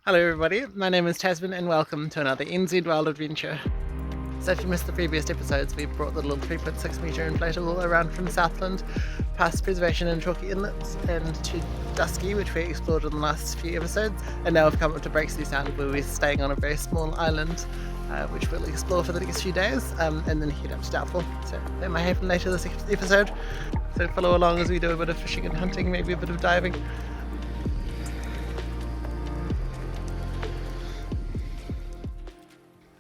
Hello everybody, my name is Tasman and welcome to another NZ Wild Adventure. So if you missed the previous episodes, we brought the little 3.6 metre inflatable around from Southland, past Preservation and Chalky Inlets, and to Dusky, which we explored in the last few episodes, and now we've come up to Breaksea Sound where we're staying on a very small island, which we'll explore for the next few days, and then head up to Doubtful. So that might happen later this episode, so follow along as we do a bit of fishing and hunting, maybe a bit of diving.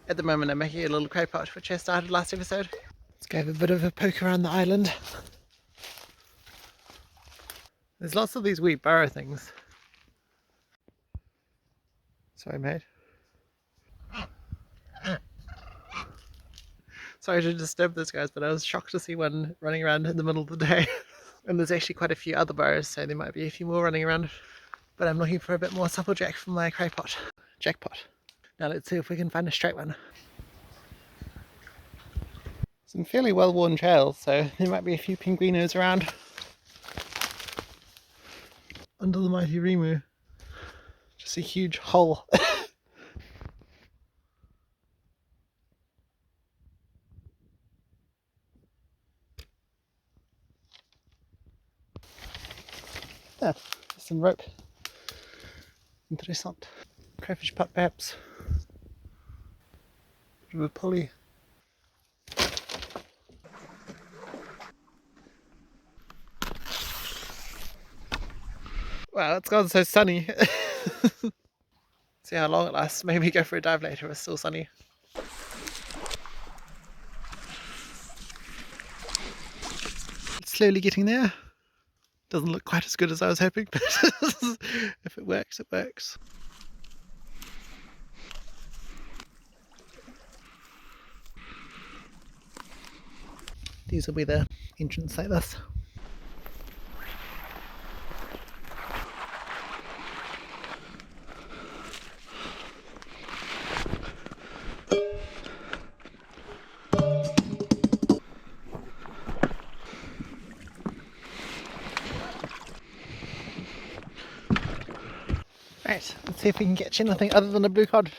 At the moment I'm making a little cray pot, which I started last episode. Let's go have a bit of a poke around the island. There's lots of these wee burrow things. Sorry mate. Sorry to disturb those guys, but I was shocked to see one running around in the middle of the day. And there's actually quite a few other burrows, so there might be a few more running around. But I'm looking for a bit more supplejack for my cray pot. Jackpot. Now let's see if we can find a straight one. Some fairly well-worn trails, so there might be a few pinguinos around. Under the mighty Rimu. Just a huge hole. Ah, some rope. Interessant. Crayfish putt perhaps. Bit of a pulley. Wow, it's gone so sunny. See how long it lasts. Maybe go for a dive later, it's still sunny. It's slowly getting there. Doesn't look quite as good as I was hoping, but if it works, it works. These will be the entrance like this. Right, let's see if we can catch anything other than a blue cod.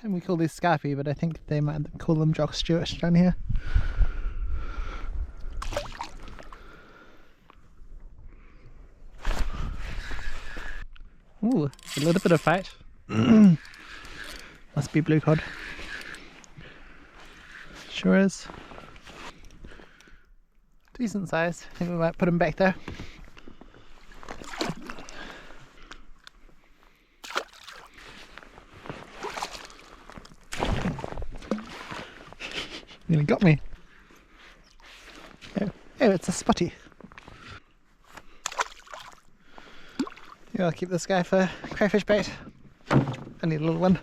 We call these scarpy, but I think they might call them jock Stewart down here. Ooh, a little bit of fight. Must be blue cod. Sure is. Decent size. I think we might put him back there. Nearly got me. Oh, it's a spotty. Yeah, I'll keep this guy for crayfish bait. I need a little one.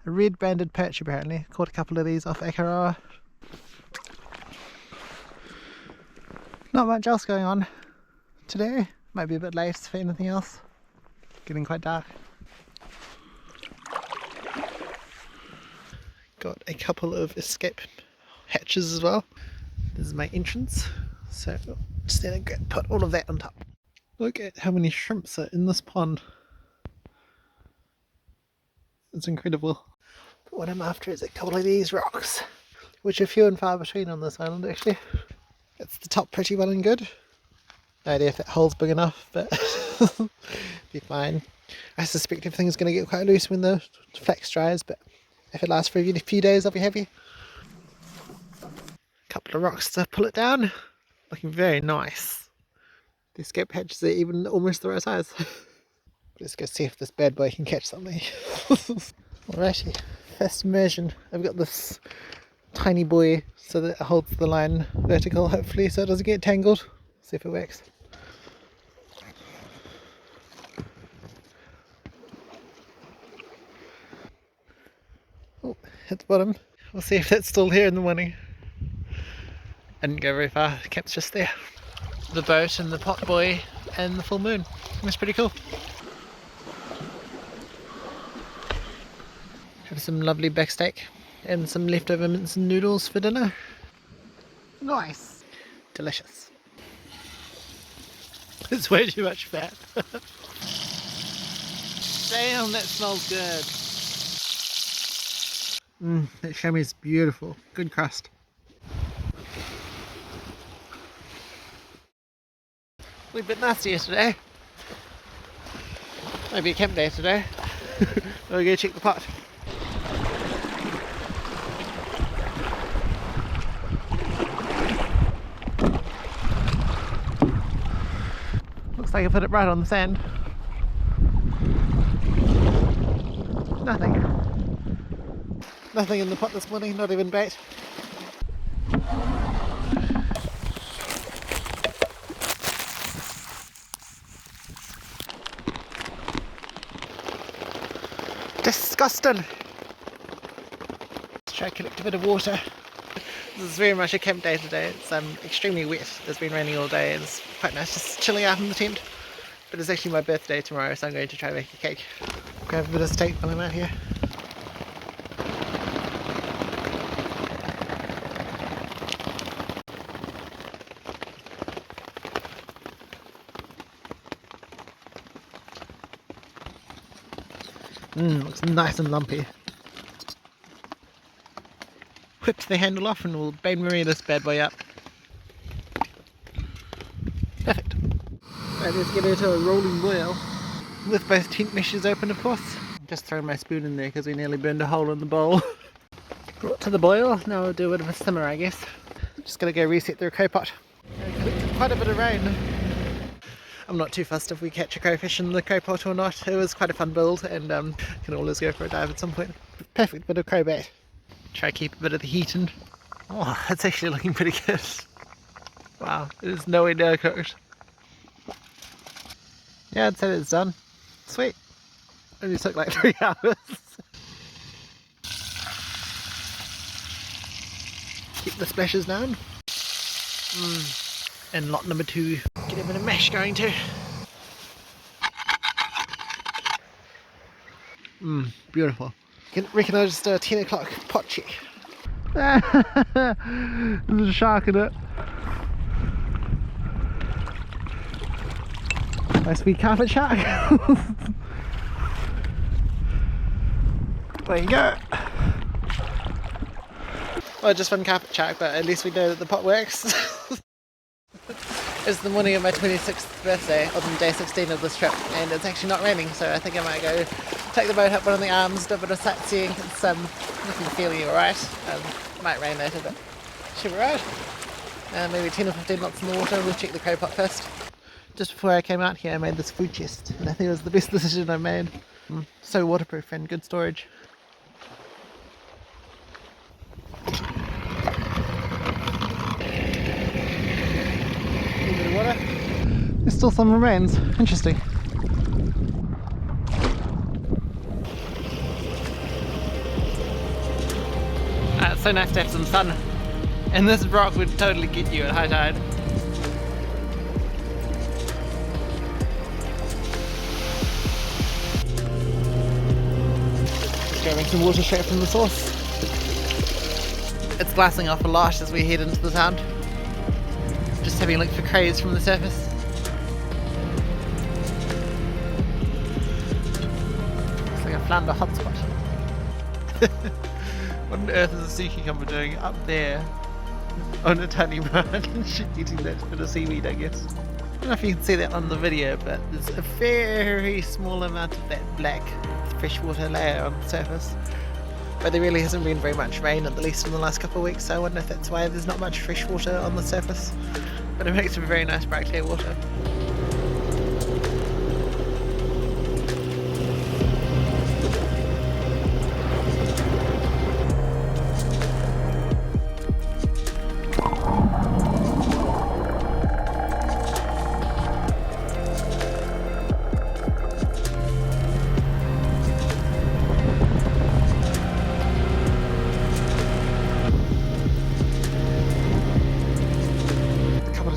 A red banded perch apparently. Caught a couple of these off Akaroa. Not much else going on today. Might be a bit late for anything else. Getting quite dark. Got a couple of escape hatches as well. This is my entrance, so just gonna put all of that on top. Look at how many shrimps are in this pond. It's incredible. But what I'm after is a couple of these rocks, which are few and far between on this island actually. It's the top pretty well and good. No idea if that hole's big enough, but be fine. I suspect everything's going to get quite loose when the flax dries, but if it lasts for a few days I'll be happy. A couple of rocks to pull it down. Looking very nice. The escape hatches are even almost the right size. Let's go see if this bad boy can catch something. Alrighty, first immersion. I've got this tiny buoy so that it holds the line vertical hopefully so it doesn't get tangled. See if it works. Oh, hit the bottom. We'll see if that's still here in the morning. I didn't go very far, the camp's just there. The boat and the pot buoy and the full moon. It was pretty cool. Have some lovely back steak and some leftover mince and noodles for dinner. Nice. Delicious. It's way too much fat. Damn, that smells good. That chamois is beautiful. Good crust. We're a bit nasty yesterday. Maybe a camp day today. We'll go check the pot. Looks like I put it right on the sand. Nothing. Nothing in the pot this morning, not even bait. Disgusting! Let's try to collect a bit of water. This is very much a camp day today. It's extremely wet. It's been raining all day and it's quite nice just chilling out in the tent. But it's actually my birthday tomorrow, so I'm going to try to make a cake. Grab a bit of steak while I'm out here. Looks nice and lumpy. Whip the handle off and we'll bain marie this bad boy up. Perfect. Right, let's get into a rolling boil. With both tent meshes open, of course. Just throw my spoon in there because we nearly burned a hole in the bowl. Brought to the boil, now we'll do a bit of a simmer, I guess. Just gonna go reset the cray pot. Collected quite a bit of rain. I'm not too fussed if we catch a crayfish in the cray pot or not. It was quite a fun build and can always go for a dive at some point. Perfect bit of cray bait. Try to keep a bit of the heat in. Oh, it's actually looking pretty good. Wow, it is nowhere near cooked. Yeah, I'd say it's done. Sweet. Only took like 3 hours. Keep the splashes down. And lot number 2. Get a bit of mash going too. Beautiful. Reckon I'll just do a 10 o'clock pot check. There's a shark in it. Nice wee carpet shark. There you go. Well, just one carpet shark, but at least we know that the pot works. It's the morning of my 26th birthday, on day 16 of this trip, and it's actually not raining, so I think I might go take the boat up one of the arms, do a bit of sightseeing. It's looking fairly alright. Might rain later, but should be right. Maybe 10 or 15 knots in the water. We'll check the cray pot first. Just before I came out here, I made this food chest, and I think it was the best decision I made. So waterproof and good storage. Water. There's still some remains. Interesting. It's so nice to have some sun. And this rock would totally get you at high tide. Just grabbing some water straight from the source. It's glassing off a lot as we head into the sound. Just having a look for crays from the surface. Looks like a flounder hotspot. What on earth is a sea cucumber doing up there on a tiny branch eating that bit of seaweed, I guess? I don't know if you can see that on the video, but there's a very small amount of that black freshwater layer on the surface. But there really hasn't been very much rain, at least in the last couple of weeks, so I wonder if that's why there's not much fresh water on the surface. But it makes for very nice bright clear water.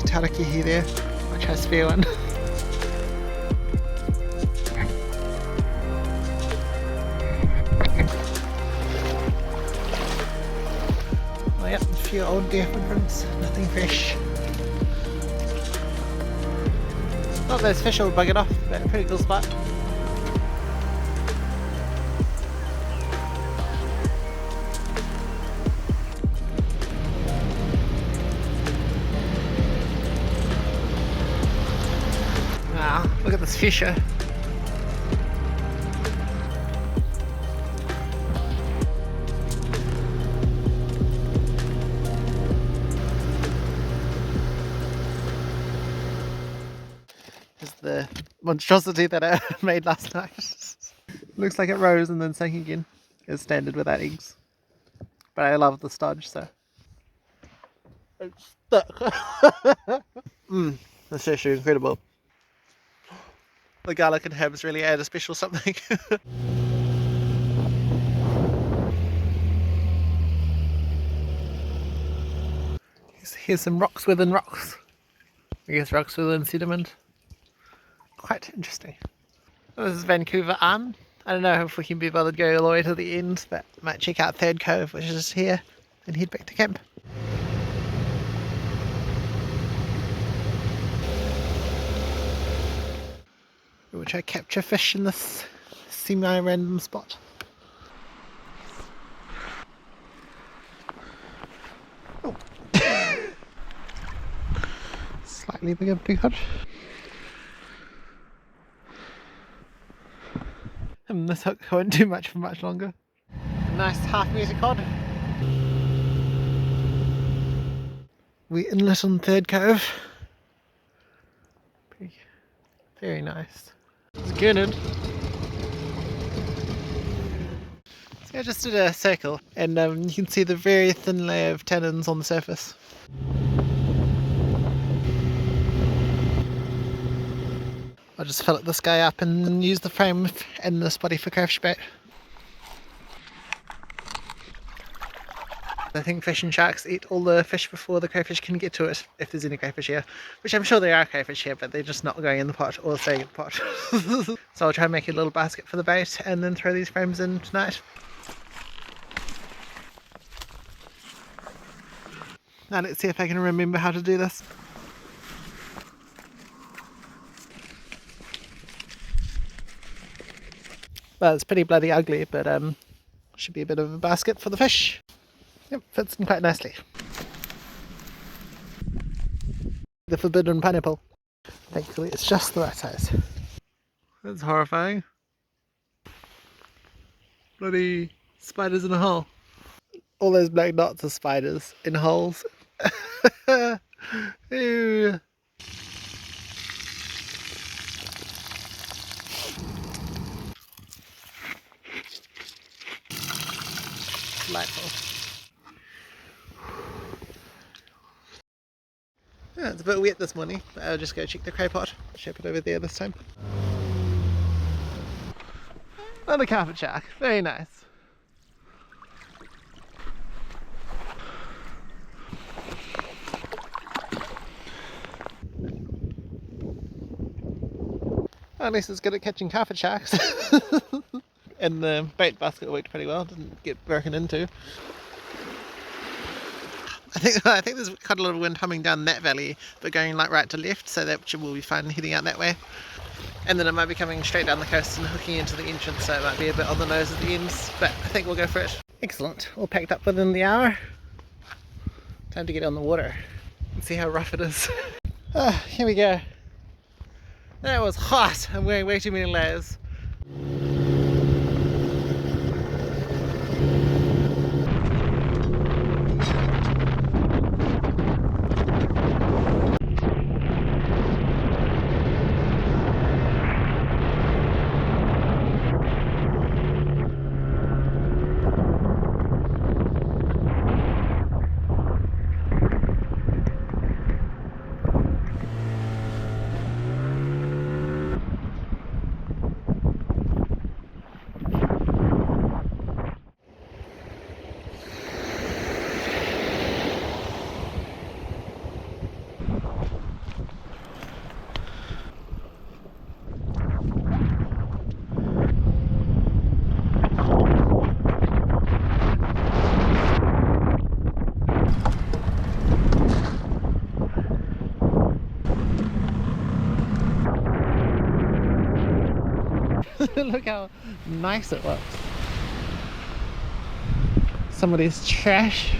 Taraki there, which has spare one. few old deer footprints, nothing fresh. Not those fish all buggered off, but a pretty cool spot. Wow, look at this fisher. Is the monstrosity that I made last night. Looks like it rose and then sank again. It's standard without eggs. But I love the stodge, so it's stuck. That's actually incredible. The garlic and herbs really add a special something. Here's some rocks within rocks. I guess rocks within sediment. Quite interesting. This is Vancouver Arm. I don't know if we can be bothered going all the way to the end, but I might check out Third Cove, which is here, and head back to camp. We'll try capture fish in this semi-random spot. Oh. Slightly bigger cod. And this hook won't do much for much longer. A nice half-metre cod. We inlet on Third Cove. Very nice. It's good. So I just did a circle, and you can see the very thin layer of tannins on the surface. I'll just fillet this guy up and use the frame and this body for crayfish bait. I think fish and sharks eat all the fish before the crayfish can get to it, if there's any crayfish here. Which I'm sure there are crayfish here, but they're just not going in the pot or staying in the pot. So I'll try and make a little basket for the bait and then throw these frames in tonight. Now let's see if I can remember how to do this. Well, it's pretty bloody ugly, but should be a bit of a basket for the fish. Yep, fits in quite nicely. The forbidden pineapple. Thankfully it's just the right size. That's horrifying. Bloody spiders in a hole. All those black dots are spiders in holes. Ew. Delightful. Yeah, it's a bit wet this morning, but I'll just go check the cray pot. Ship it over there this time. Another carpet shark, very nice. At least it's good at catching carpet sharks. And the bait basket worked pretty well, didn't get broken into. I think there's quite a lot of wind coming down that valley, but going like right to left, so that will be fine heading out that way. And then it might be coming straight down the coast and hooking into the entrance, so it might be a bit on the nose at the ends, but I think we'll go for it. Excellent, all packed up within the hour. Time to get on the water and see how rough it is. Here we go. That was hot. I'm wearing way too many layers. Look how nice it looks. Somebody's trash.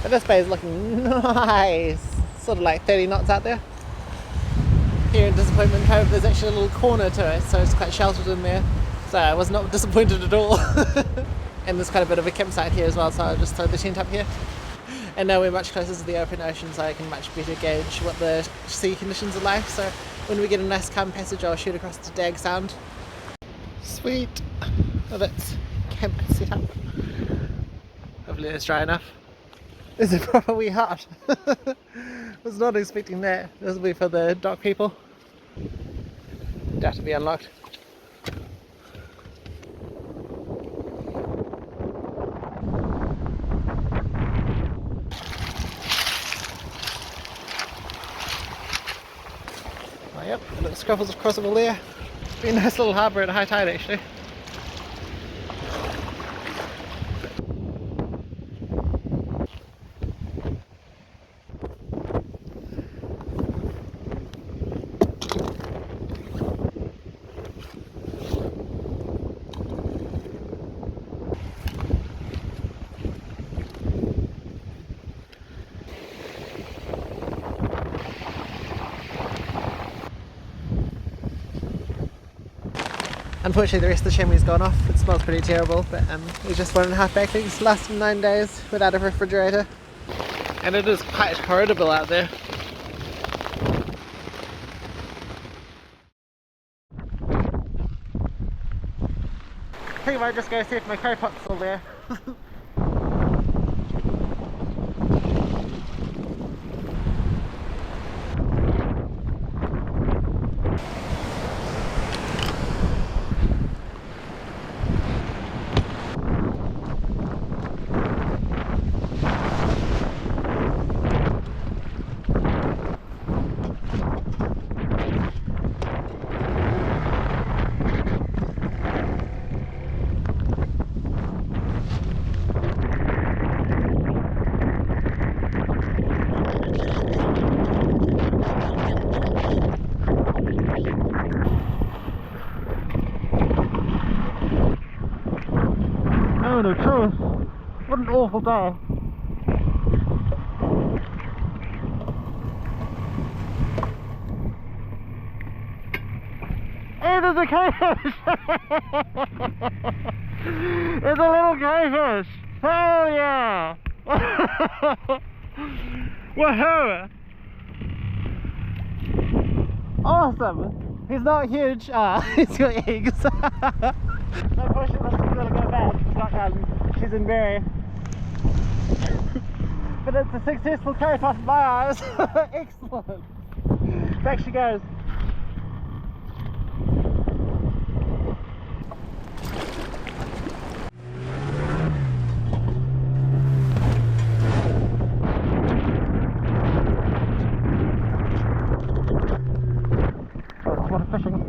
But this bay is looking nice. Sort of like 30 knots out there. Here in Disappointment Cove there's actually a little corner to it, so it's quite sheltered in there. So I was not disappointed at all. And there's quite a bit of a campsite here as well, so I just throw the tent up here. And now we're much closer to the open ocean, so I can much better gauge what the sea conditions are like. So when we get a nice calm passage, I'll shoot across to Dagg Sound. Sweet. Well, that's camp set up. Hopefully it's dry enough. Is it proper wee hut? Was not expecting that. This will be for the dock people. Doubt to be unlocked. Oh, yep, a little scruffles across over there. Be a nice little harbour at high tide actually. Unfortunately the rest of the chamois gone off. It smells pretty terrible, but we just 1.5 backlinks lasting 9 days without a refrigerator. And it is quite horrible out there. I think I might just go see if my cray pot's still there. The truth, what an awful day. Hey, there's a crayfish! There's a little crayfish! Hell yeah! Woohoo! Awesome! He's not huge. He's got eggs. Unfortunately, I'm gonna go back. She's in Berry. But it's a successful cray pot in my eyes. Excellent. Back she goes. Oh, a lot of fishing.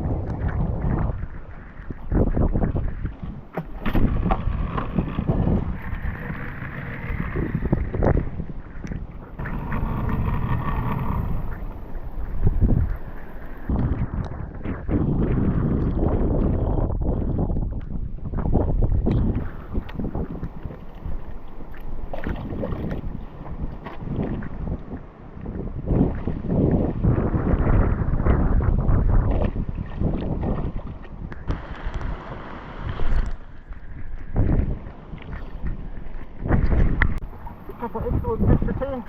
Excellent fish for tea.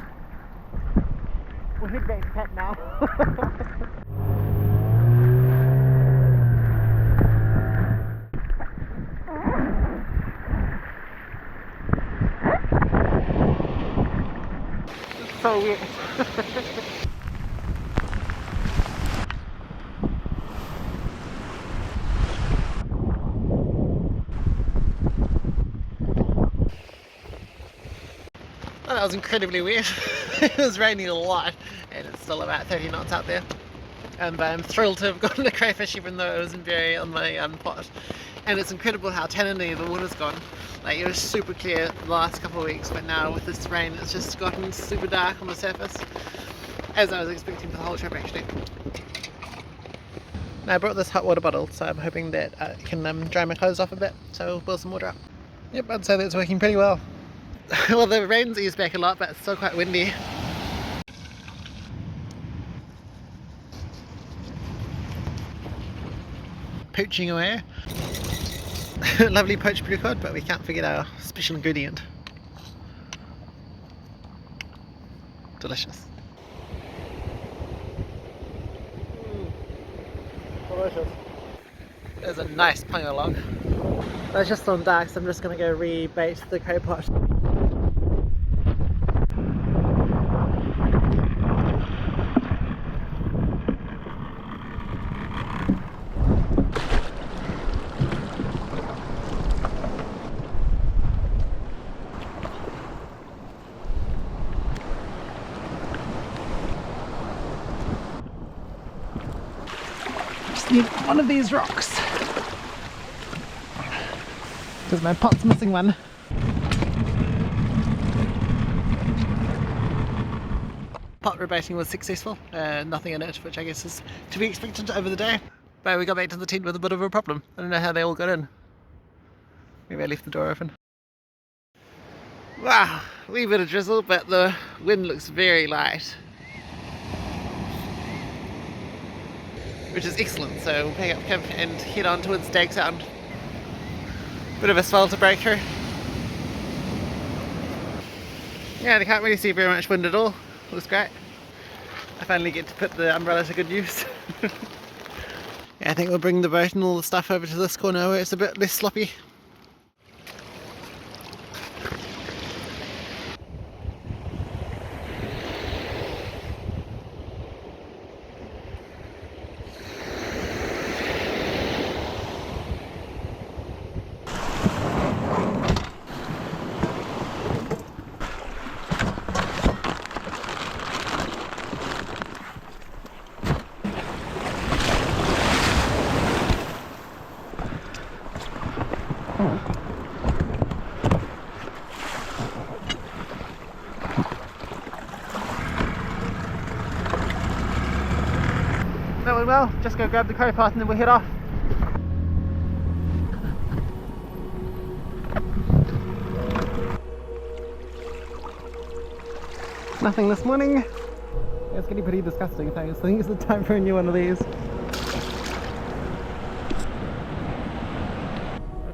We'll head back to Pat now. It's so wet. Well, that was incredibly wet. It was raining a lot and it's still about 30 knots out there. But I'm thrilled to have gotten a crayfish even though it was in Berry on my pot. And it's incredible how tanniny the water's gone. Like, it was super clear the last couple of weeks, but now with this rain it's just gotten super dark on the surface. as I was expecting for the whole trip actually. Now I brought this hot water bottle, so I'm hoping that I can dry my clothes off a bit, so we'll boil some water up. Yep, I'd say that's working pretty well. Well, the rain's eased back a lot, but it's still quite windy. Poaching away. Lovely poached apricot, but we can't forget our special ingredient. Delicious. Delicious. There's a nice pongo log. It's just on dark, so I'm just going to go re-bait the cray pot. Need one of these rocks because my pot's missing one. Pot rebaiting was successful, nothing in it, which I guess is to be expected over the day, but we got back to the tent with a bit of a problem. I don't know how they all got in. Maybe I left the door open. Wow, wee bit of drizzle, but the wind looks very light, which is excellent, so we'll pick up camp and head on towards Dagg Sound. Bit of a swell to break through. Yeah, I can't really see very much wind at all. Looks great. I finally get to put the umbrella to good use. Yeah, I think we'll bring the boat and all the stuff over to this corner where it's a bit less sloppy. That went well. Just go grab the cray pot and then we'll head off. Nothing this morning. It's getting pretty disgusting, thanks. I think it's the time for a new one of these. Let's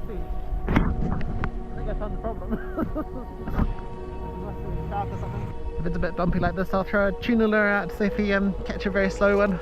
see. I think I found the problem. Must be sharp or something. If it's a bit bumpy like this, I'll throw a tuna lure out to see if we catch a very slow one.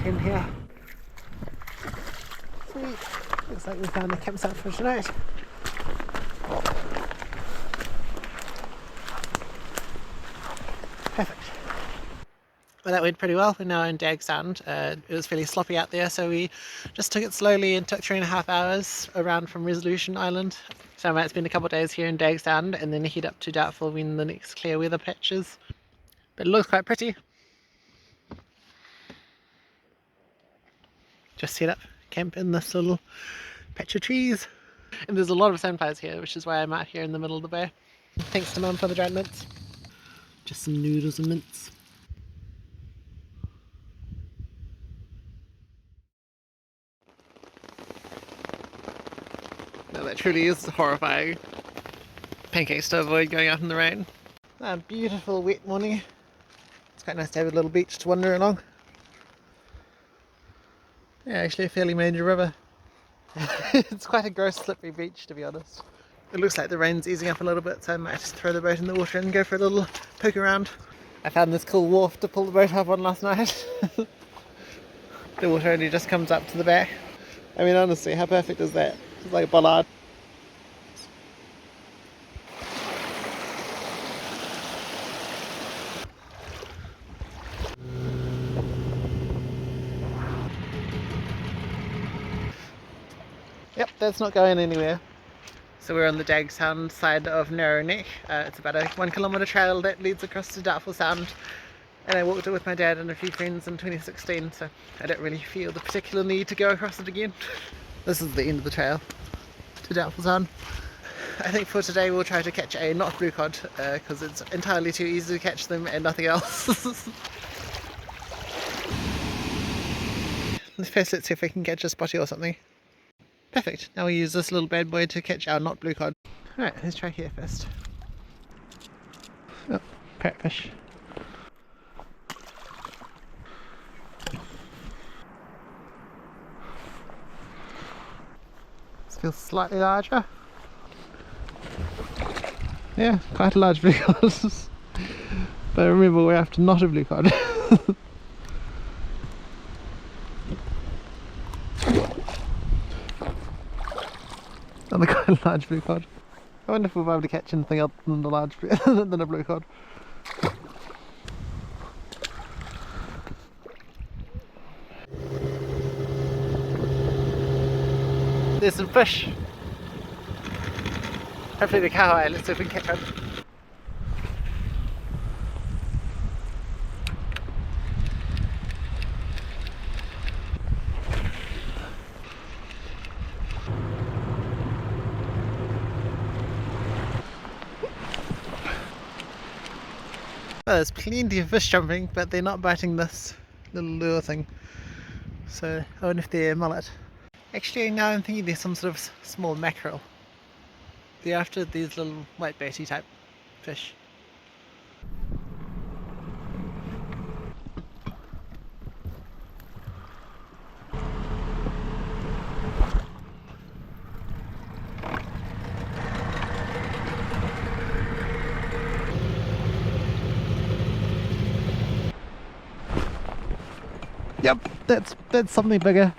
In here. Sweet. Looks like we found a campsite for tonight. Perfect. Well, that went pretty well. We're now in Dagg Sound. It was fairly sloppy out there, so we just took it slowly and took 3.5 hours around from Resolution Island. So I might spend a couple of days here in Dagg Sound and then head up to Doubtful when the next clear weather patch is. But it looks quite pretty. Just set up camp in this little patch of trees. And there's a lot of sandflies here, which is why I'm out here in the middle of the bay. Thanks to Mum for the dried mints. Just some noodles and mints. Now that truly is horrifying. Pancakes to avoid going out in the rain. A beautiful wet morning. It's quite nice to have a little beach to wander along. Yeah, actually a fairly major river. It's quite a gross slippery beach, to be honest. It looks like the rain's easing up a little bit, so I might just throw the boat in the water and go for a little poke around. I found this cool wharf to pull the boat up on last night. The water only just comes up to the back. I mean, honestly, how perfect is that? It's like a bollard. Yep, that's not going anywhere. So we're on the Dagg Sound side of Narrow Neck. It's about a 1 kilometre trail that leads across to Doubtful Sound. And I walked it with my dad and a few friends in 2016, so I don't really feel the particular need to go across it again. This is the end of the trail to Doubtful Sound. I think for today we'll try to catch a not blue cod, because it's entirely too easy to catch them and nothing else. First let's see if we can catch a spotty or something. Perfect, now we use this little bad boy to catch our not blue cod. Alright, let's try here first. Oh, crayfish. This feels slightly larger. Yeah, quite a large blue cod. But remember, we're after not a blue cod. Another quite a large blue cod. I wonder if we'll be able to catch anything else than the large than a blue cod. There's some fish. Hopefully they're kahawai. Let's see if we can catch one. Oh, there's plenty of fish jumping, but they're not biting this little lure thing. So I wonder if they're mullet. Actually, now I'm thinking there's some sort of small mackerel. They're after these little whitebaity type fish. Yep, that's something bigger.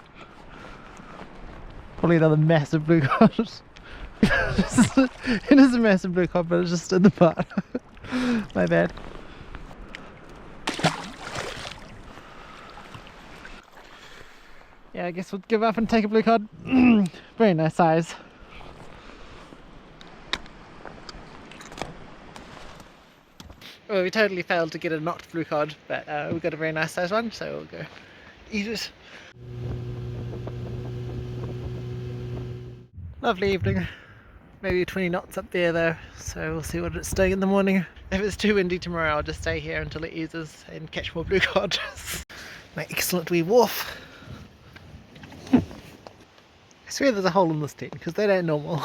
Probably another massive blue cod. It is a massive blue cod, but it's just in the pot. My bad. Yeah, I guess we'll give up and take a blue cod. Very nice size. Well, we totally failed to get a not blue cod, but we got a very nice size one, so we'll go eat it. Lovely evening. Maybe 20 knots up there though, so we'll see what it's doing in the morning. If it's too windy tomorrow, I'll just stay here until it eases and catch more blue cod. My excellent wee wharf. I swear there's a hole in this tent, because that ain't normal.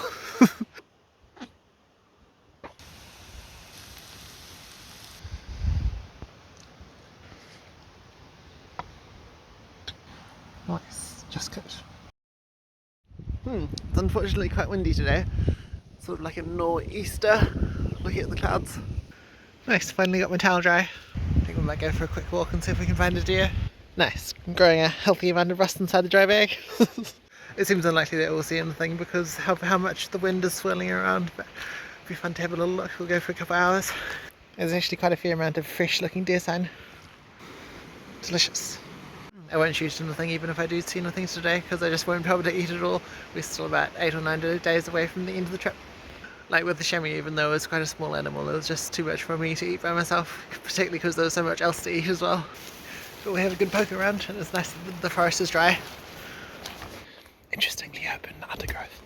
Nice, just good. It's unfortunately quite windy today. Sort of like a nor'easter, looking at the clouds. Nice, finally got my towel dry. I think we might go for a quick walk and see if we can find a deer. Nice, I'm growing a healthy amount of rust inside the dry bag. It seems unlikely that we'll see anything because of how much the wind is swirling around, but it'll be fun to have a little look. We'll go for a couple of hours. There's actually quite a fair amount of fresh looking deer sign. Delicious. I won't shoot anything even if I do see anything today, because I just won't be able to eat it all. We're still about 8 or 9 days away from the end of the trip. Like with the chamois, even though it's quite a small animal, it was just too much for me to eat by myself, particularly because there was so much else to eat as well. But we have a good poke around, and it's nice that the forest is dry. Interestingly open undergrowth.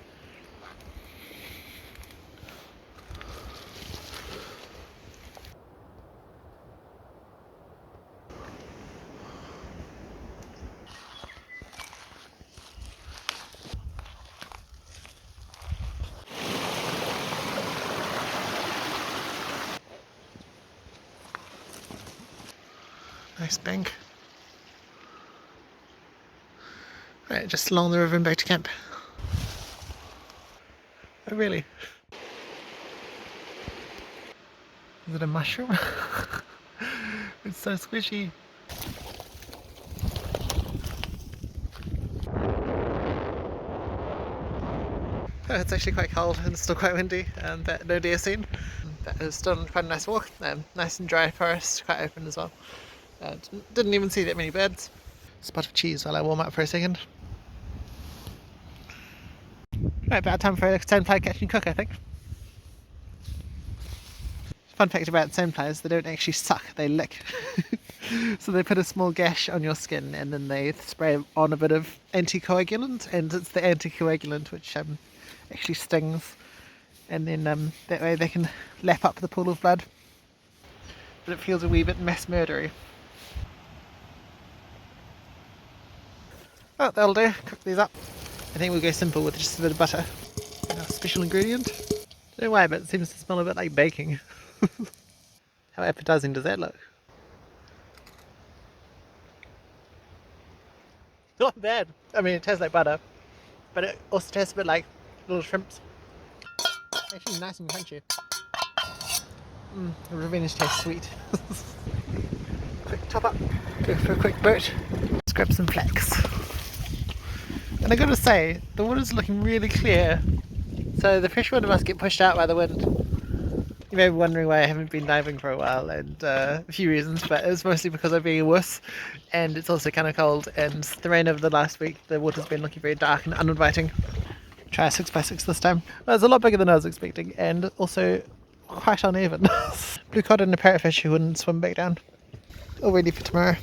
Nice bank. Right, just along the river and back to camp. Oh really? Is it a mushroom? It's so squishy. Oh, it's actually quite cold and still quite windy, but no deer seen. But it was still quite a nice walk. Nice and dry forest, quite open as well. Didn't even see that many birds. Spot of cheese while I warm up for a second. Right, about time for a sandfly catch and cook, I think. Fun fact about sandflies, they don't actually suck, they lick. So they put a small gash on your skin and then they spray on a bit of anticoagulant, and it's the anticoagulant which actually stings, and then that way they can lap up the pool of blood. But it feels a wee bit mass murdery. Oh, that'll do. Cook these up. I think we'll go simple with just a bit of butter. Our special ingredient. Don't know why, but it seems to smell a bit like baking. How appetizing does that look? Not bad. I mean, it tastes like butter, but it also tastes a bit like little shrimps. Actually nice and crunchy. The revenge tastes sweet. Quick top up. Go for a quick boat. Let's grab some flax. And I gotta say, the water's looking really clear. So the freshwater must get pushed out by the wind. You may be wondering why I haven't been diving for a while, and a few reasons, but it's mostly because I'm being a wuss, and it's also kind of cold, and the rain over the last week, the water's been looking very dark and uninviting. Try a 6x6 this time. Well, it's a lot bigger than I was expecting, and also quite uneven. Blue cod and a parrotfish who wouldn't swim back down. All ready for tomorrow.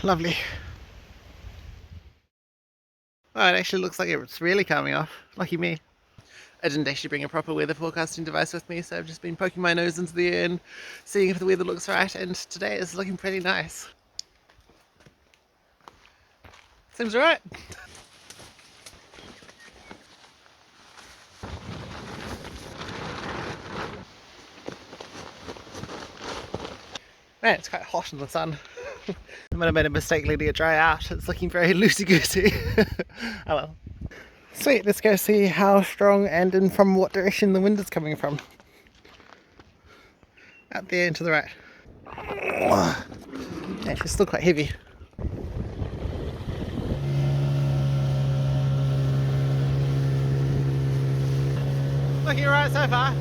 Lovely. Oh, it actually looks like it's really calming off. Lucky me. I didn't actually bring a proper weather forecasting device with me, so I've just been poking my nose into the air and seeing if the weather looks right, and today is looking pretty nice. Seems alright. Man, it's quite hot in the sun. I might have made a mistake letting it dry out. It's looking very loosey-goosey. Oh well. Sweet, let's go see how strong and from what direction the wind is coming from. Out there and to the right. Actually, still quite heavy. Looking alright so far.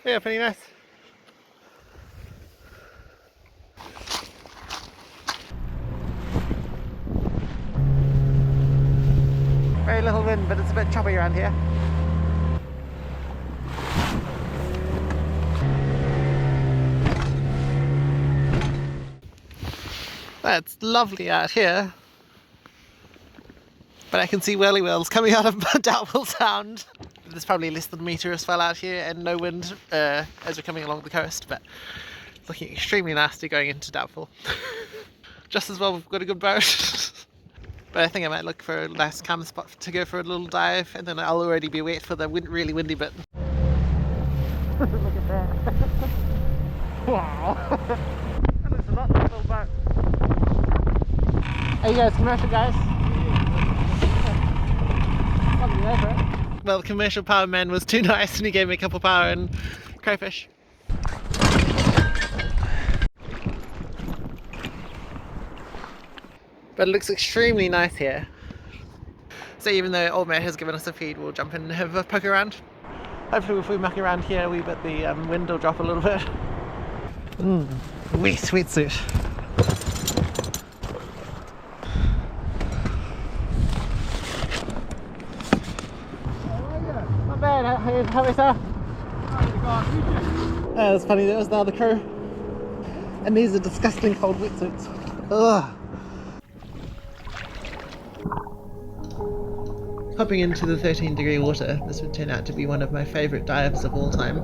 Yeah, pretty nice. Very little wind, but it's a bit choppy around here. It's lovely out here, but I can see whirly whales coming out of Doubtful Sound. There's probably less than a metre of swell out here and no wind as we're coming along the coast, but it's looking extremely nasty going into Doubtful. Just as well we've got a good boat. But I think I might look for a nice calm spot to go for a little dive, and then I'll already be wet for the really windy bit. Look at that. Wow. That looks a lot like a little boat. Are you guys commercial guys? Well, the commercial power man was too nice and he gave me a couple power and crayfish. But it looks extremely nice here. So even though old mate has given us a feed, we'll jump in and have a poke around. Hopefully if we muck around here a wee bit, the wind will drop a little bit. Wet sweatsuit. Not bad, how yourself? Oh, it's funny, that was the other crew. And these are disgusting cold wetsuits. Ugh. Hopping into the 13-degree water, this would turn out to be one of my favourite dives of all time.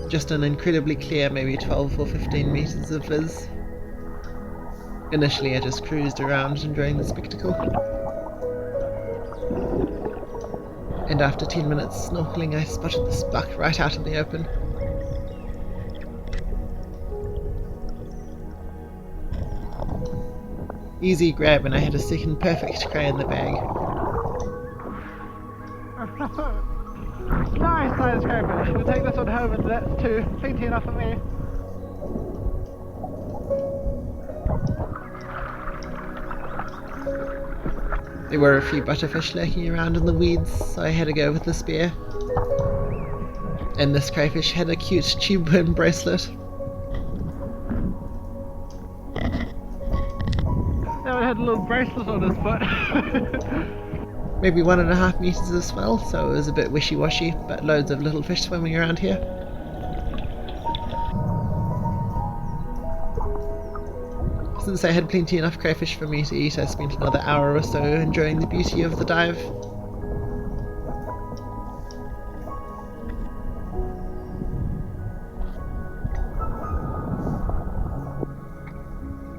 Just an incredibly clear, maybe 12 or 15 metres of fizz. Initially I just cruised around enjoying the spectacle. And after 10 minutes snorkeling, I spotted this buck right out in the open. Easy grab, and I had a second perfect cray in the bag. Nice sized crayfish. We'll take this one home and that's two. Plenty enough for me. There were a few butterfish lurking around in the weeds, so I had to go with the spear. And this crayfish had a cute tube worm bracelet. That one had a little bracelet on his foot. Maybe 1.5 meters of swell, so it was a bit wishy-washy, but loads of little fish swimming around here. Since I had plenty enough crayfish for me to eat, I spent another hour or so enjoying the beauty of the dive.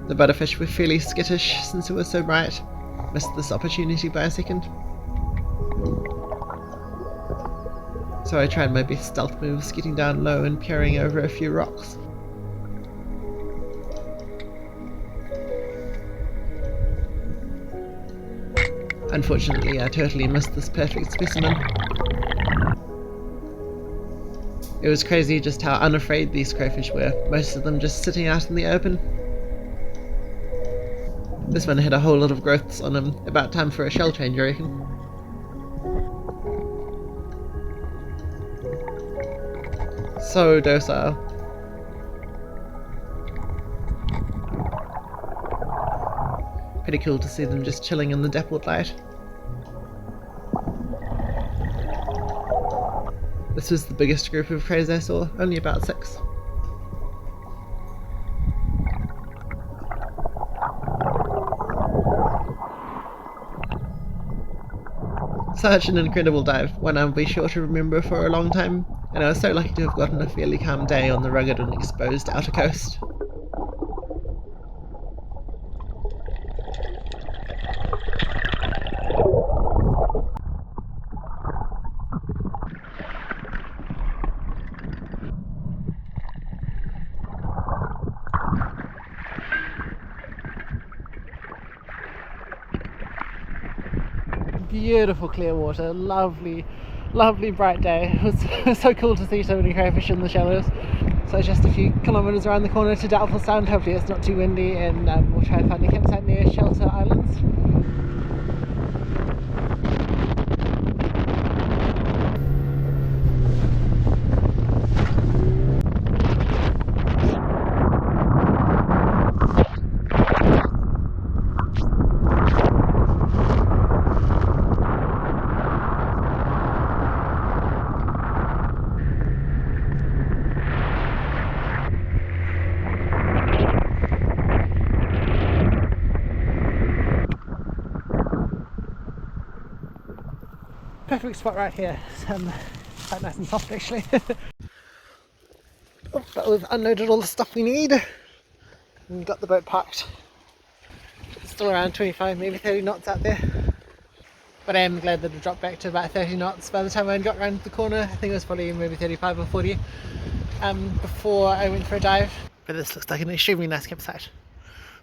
The butterfish were fairly skittish since it was so bright. Missed this opportunity by a second. So I tried my best stealth moves, getting down low and peering over a few rocks. Unfortunately, I totally missed this perfect specimen. It was crazy just how unafraid these crayfish were, most of them just sitting out in the open. This one had a whole lot of growths on him, about time for a shell change, I reckon. So docile. Pretty cool to see them just chilling in the dappled light. This was the biggest group of crays I saw, only about 6. Such an incredible dive, one I'll be sure to remember for a long time, and I was so lucky to have gotten a fairly calm day on the rugged and exposed outer coast. Beautiful clear water, lovely bright day. It was so cool to see so many crayfish in the shallows. So just a few kilometres around the corner to Doubtful Sound. Hopefully it's not too windy, and we'll try to find a campsite near Shelter Islands. Perfect spot right here. It's quite nice and soft actually. Oh, but we've unloaded all the stuff we need and got the boat parked. It's still around 25, maybe 30 knots out there. But I am glad that it dropped back to about 30 knots by the time I got around the corner. I think it was probably maybe 35 or 40 before I went for a dive. But this looks like an extremely nice campsite.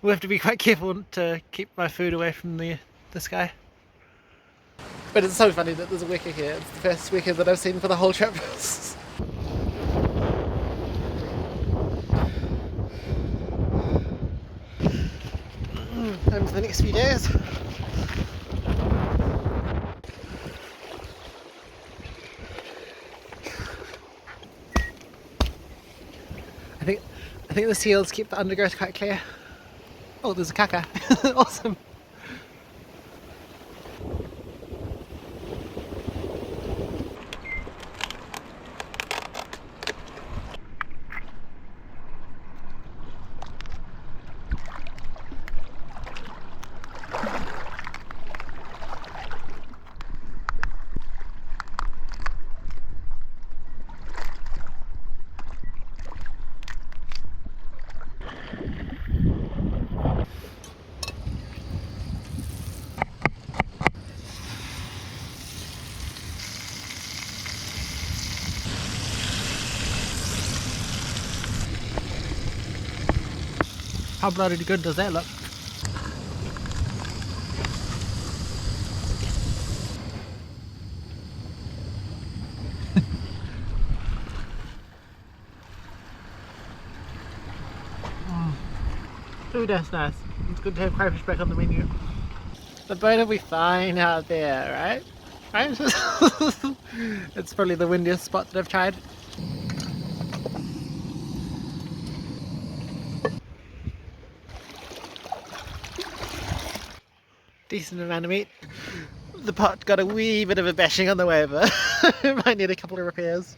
We'll have to be quite careful to keep my food away from the sky. But it's so funny that there's a weka here. It's the first weka that I've seen for the whole trip. Home for the next few days. I think the seals keep the undergrowth quite clear. Oh, there's a kaka. Awesome. How bloody good does that look? Ooh, that's nice. It's good to have crayfish back on the menu. The boat will be fine out there, right? Right? It's probably the windiest spot that I've tried. Decent amount of meat. The pot got a wee bit of a bashing on the way over. It might need a couple of repairs.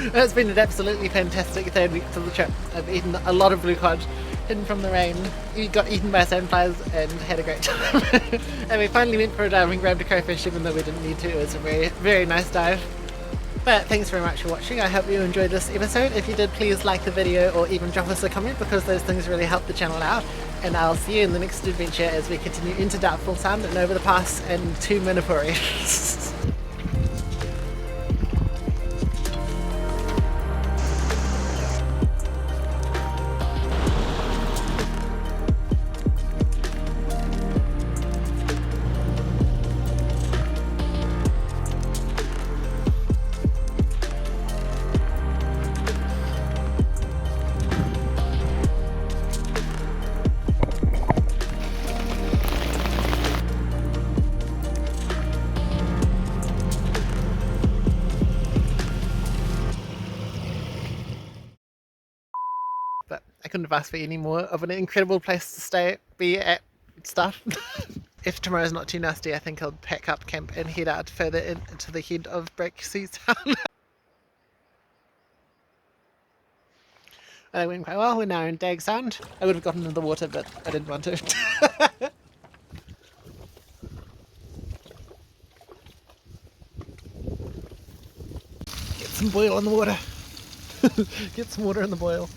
It's been an absolutely fantastic third week to the trip. I've eaten a lot of blue cod, hidden from the rain, got eaten by sandflies and had a great time. And we finally went for a dive and grabbed a crayfish even though we didn't need to. It was a very, very nice dive. But thanks very much for watching. I hope you enjoyed this episode. If you did, please like the video or even drop us a comment because those things really help the channel out. And I'll see you in the next adventure as we continue into Doubtful Sound and over the pass and to Minapuri. But I couldn't have asked for any more of an incredible place to be at stuff. If tomorrow's not too nasty, I think I'll pack up camp and head out further into the head of Breaksea Sound. That went quite well. We're now in Dagg Sound. I would have gotten into the water, but I didn't want to. Get some boil in the water. Get some water in the boil.